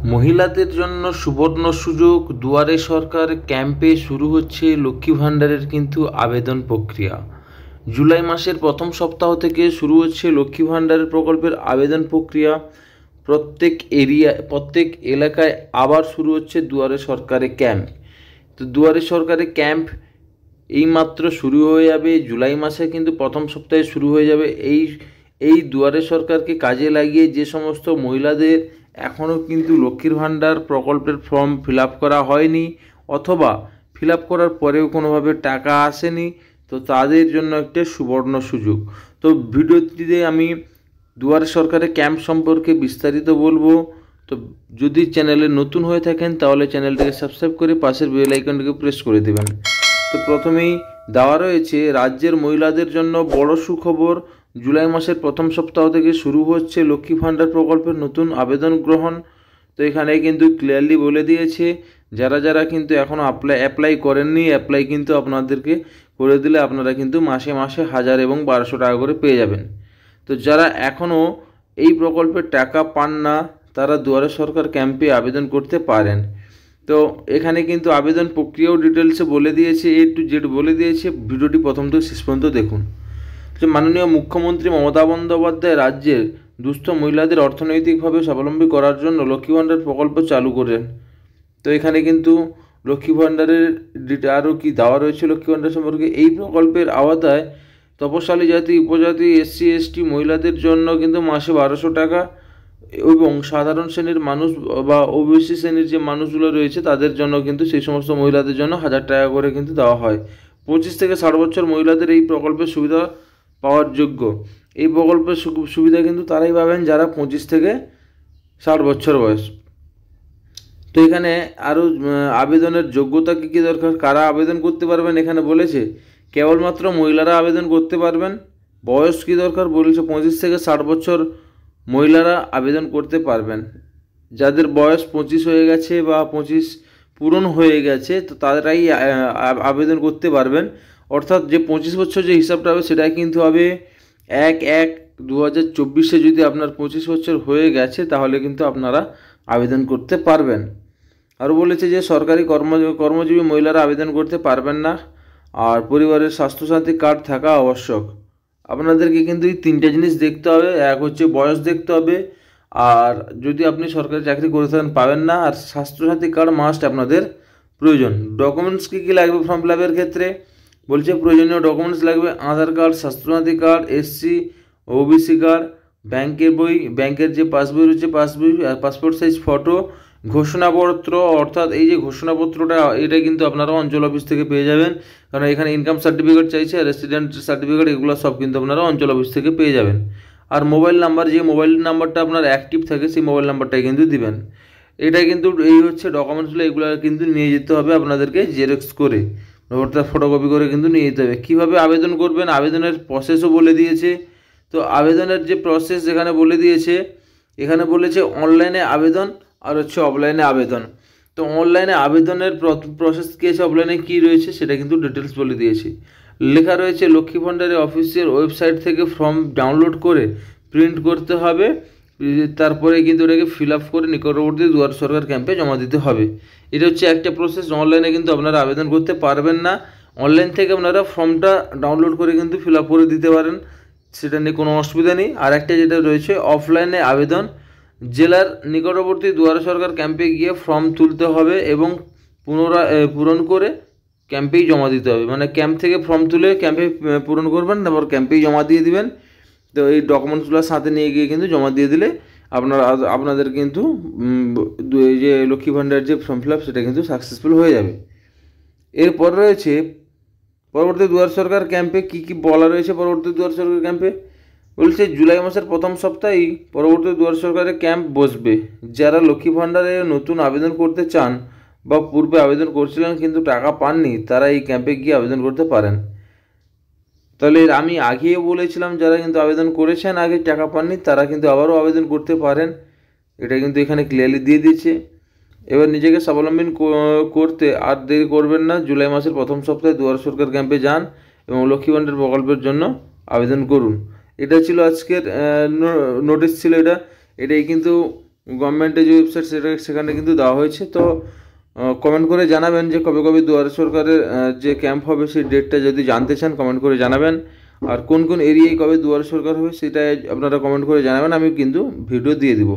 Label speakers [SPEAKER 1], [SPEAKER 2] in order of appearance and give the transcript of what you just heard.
[SPEAKER 1] মহিলাদের জন্য সুবর্ণ সুযোগ, দুয়ারে সরকার ক্যাম্পে শুরু হচ্ছে লক্ষ্মী ভাণ্ডারের কিন্তু আবেদন প্রক্রিয়া। জুলাই মাসের প্রথম সপ্তাহ থেকে শুরু হচ্ছে লক্ষ্মী ভাণ্ডারের প্রকল্পের আবেদন প্রক্রিয়া। প্রত্যেক এলাকায় আবার শুরু হচ্ছে দুয়ারে সরকারের ক্যাম্প। তো দুয়ারে সরকারের ক্যাম্প এইমাত্র শুরু হয়ে যাবে, জুলাই মাসে কিন্তু প্রথম সপ্তাহে শুরু হয়ে যাবে। এই দুয়ারে সরকারকে কাজে লাগিয়ে যে সমস্ত মহিলাদের এখনও কিন্তু লক্ষ্মীর ভাণ্ডার প্রকল্পের ফর্ম ফিল আপ করা হয়নি, অথবা ফিল আপ করার পরেও কোনোভাবে টাকা আসেনি, তো তাদের জন্য একটা সুবর্ণ সুযোগ। তো ভিডিওটিতে আমি দুয়ারে সরকারের ক্যাম্প সম্পর্কে বিস্তারিত বলবো। তো যদি চ্যানেলে নতুন হয়ে থাকেন তাহলে চ্যানেলটিকে সাবস্ক্রাইব করে পাশের বেল আইকনটিকে প্রেস করে দেবেন। তো প্রথমেই দেওয়া রয়েছে রাজ্যের মহিলাদের জন্য বড় সুখবর। জুলাই মাসের প্রথম সপ্তাহ থেকে শুরু হচ্ছে লক্ষ্মী ভাণ্ডার প্রকল্পের নতুন আবেদন গ্রহণ। তো এখানে কিন্তু ক্লিয়ারলি বলে দিয়েছে যারা যারা কিন্তু এখনও অ্যাপ্লাই করেননি, অ্যাপ্লাই কিন্তু আপনাদেরকে করে দিলে আপনারা কিন্তু মাসে মাসে 1000 এবং 1200 টাকা করে পেয়ে যাবেন। তো যারা এখনও এই প্রকল্পের টাকা পান না তারা দুয়ারে সরকার ক্যাম্পে আবেদন করতে পারেন। তো এখানে কিন্তু আবেদন প্রক্রিয়াও ডিটেলসে বলে দিয়েছে, A to Z বলে দিয়েছে। ভিডিওটি প্রথম থেকে শেষ পর্যন্ত দেখুন। যে মাননীয় মুখ্যমন্ত্রী মমতা বন্দ্যোপাধ্যায় রাজ্যের দুস্থ মহিলাদের অর্থনৈতিকভাবে স্বাবলম্বী করার জন্য লক্ষ্মী ভাণ্ডার প্রকল্প চালু করেন। তো এখানে কিন্তু লক্ষ্মী ভাণ্ডারের আরও কি দেওয়া রয়েছে লক্ষ্মী ভাণ্ডার সম্পর্কে। এই প্রকল্পের আওতায় তপশালী জাতি, উপজাতি, SC ST মহিলাদের জন্য কিন্তু মাসে 1200 টাকা, এবং সাধারণ শ্রেণীর মানুষ বা OBC শ্রেণীর যে মানুষগুলো রয়েছে তাদের জন্য কিন্তু সেই সমস্ত মহিলাদের জন্য 1000 টাকা করে কিন্তু দেওয়া হয়। 25 থেকে 60 বছর মহিলাদের এই প্রকল্পের সুবিধা পাওয়ার যোগ্য। এই প্রকল্পের সুবিধা কিন্তু তারাই পাবেন যারা 25 থেকে 60 বছর বয়স। তো এখানে আরও আবেদনের যোগ্যতা কী কী দরকার, কারা আবেদন করতে পারবেন এখানে বলেছে কেবলমাত্র মহিলারা আবেদন করতে পারবেন। বয়স কী দরকার বলেছে 25 থেকে 60 বছর মহিলারা আবেদন করতে পারবেন। যাদের বয়স 25 হয়ে গেছে বা 25 পূরণ হয়ে গেছে তো তারাই আবেদন করতে পারবেন। অর্থাৎ যে 25 বছর যে হিসাবটা হবে সেটাই কিন্তু হবে 1/1/2024। যদি আপনার 25 বছর হয়ে গেছে তাহলে কিন্তু আপনারা আবেদন করতে পারবেন। আরও বলেছে যে সরকারি কর্মজীবী মহিলারা আবেদন করতে পারবেন না, আর পরিবারের স্বাস্থ্যসাথী কার্ড থাকা আবশ্যক। আপনাদেরকে কিন্তু এই 3টে জিনিস দেখতে হবে। এক হচ্ছে বয়স দেখতে হবে, আর যদি আপনি সরকারি চাকরি করে থাকেন পাবেন না, আর স্বাস্থ্যসাথী কার্ড মাস্ট আপনাদের প্রয়োজন। ডকুমেন্টস কী কী লাগবে ফর্ম ফিল আপের ক্ষেত্রে বলছে প্রয়োজনীয় ডকুমেন্টস লাগবে Aadhaar card, Swasthyasathi card, SC OBC card, ব্যাংকের বই, ব্যাংকের যে পাসবই রয়েছে পাসবই, আর পাসপোর্ট সাইজ ফটো, ঘোষণাপত্র। অর্থাৎ এই যে ঘোষণাপত্রটা এটা কিন্তু আপনারা অঞ্চল অফিস থেকে পেয়ে যাবেন, কারণ এখানে ইনকাম সার্টিফিকেট চাইছে, রেসিডেন্ট সার্টিফিকেট, এগুলো সব কিন্তু আপনারা অঞ্চল অফিস থেকে পেয়ে যাবেন। আর মোবাইল নাম্বার, যে মোবাইল নাম্বারটা আপনার অ্যাক্টিভ থাকে সেই মোবাইল নাম্বারটাই কিন্তু দিবেন। এটা কিন্তু এই হচ্ছে ডকুমেন্টসগুলো, এগুলো কিন্তু নিয়ে যেতে হবে আপনাদেরকে জেরক্স করে, অর্থাৎ ফটোকপি করে কিন্তু নিয়ে যেতে হবে। কীভাবে আবেদন করবেন আবেদনের প্রসেসও বলে দিয়েছে। তো আবেদনের যে প্রসেস এখানে বলে দিয়েছে, এখানে বলেছে অনলাইনে আবেদন আর হচ্ছে অফলাইনে আবেদন। তো অনলাইনে আবেদনের প্রসেস কী আছে, অফলাইনে কী রয়েছে সেটা কিন্তু ডিটেলস বলে দিয়েছে। লেখা রয়েছে লক্ষ্মী ভাণ্ডারের অফিসিয়াল ওয়েবসাইট থেকে ফর্ম ডাউনলোড করে প্রিন্ট করতে হবে, তারপরে কিন্তু এটাকে ফিল আপ করে নিকটবর্তী দুয়ারে সরকার ক্যাম্পে জমা দিতে হবে। এটা হচ্ছে একটা প্রসেস। অনলাইনে কিন্তু আপনারা আবেদন করতে পারবেন না, অনলাইন থেকে আপনারা ফর্মটা ডাউনলোড করে কিন্তু ফিল আপ করে দিতে পারেন, সেটা নিয়ে কোনো অসুবিধা নেই। আর একটা যেটা রয়েছে অফলাইনে আবেদন, জেলার নিকটবর্তী দুয়ারে সরকার ক্যাম্পে গিয়ে ফর্ম তুলতে হবে এবং পুনরায় পূরণ করে ক্যাম্পেই জমা দিতে হবে। মানে ক্যাম্প থেকে ফর্ম তুলে ক্যাম্পে পূরণ করবেন, তারপর ক্যাম্পেই জমা দিয়ে দিবেন। তো এই ডকুমেন্টসগুলো সাথে নিয়ে গিয়ে কিন্তু জমা দিয়ে দিলে আপনাদের কিন্তু এই যে লক্ষ্মী ভাণ্ডার যে ফর্ম ফিল আপ সেটা কিন্তু সাকসেসফুল হয়ে যাবে। এরপর রয়েছে পরবর্তী দুয়ার সরকার ক্যাম্পে কী কী বলা রয়েছে। পরবর্তী দুয়ার সরকার ক্যাম্পে বলছে জুলাই মাসের প্রথম সপ্তাহেই পরবর্তী দুয়ার সরকারের ক্যাম্প বসবে। যারা লক্ষ্মী ভাণ্ডারে নতুন আবেদন করতে চান বা পূর্বে আবেদন করছিলেন কিন্তু টাকা পাননি, তারা এই ক্যাম্পে গিয়ে আবেদন করতে পারেন। তাহলে আমি আগেও বলেছিলাম যারা কিন্তু আবেদন করেছেন আগে টাকা পাননি তারা কিন্তু আবারও আবেদন করতে পারেন, এটা কিন্তু এখানে ক্লিয়ারলি দিয়ে দিয়েছে। এবার নিজেকে স্বাবলম্বী করতে আর দেরি করবেন না, জুলাই মাসের প্রথম সপ্তাহে দুয়ারে সরকার ক্যাম্পে যান এবং লক্ষ্মী ভাণ্ডার প্রকল্পের জন্য আবেদন করুন। এটা ছিল আজকের নোটিশ ছিল, এটাই কিন্তু গভর্নমেন্টের যে ওয়েবসাইট সেখানে কিন্তু দেওয়া হয়েছে। তো কমেন্ট করে জানাবেন যে কবে কবে দুয়ারে সরকারের যে ক্যাম্প হবে সেই ডেটটা যদি জানতে চান কমেন্ট করে জানাবেন। আর কোন কোন এরিয়ায় কবে দুয়ারে সরকার হবে সেটাই আপনারা কমেন্ট করে জানাবেন, আমি কিন্তু ভিডিও দিয়ে দিব।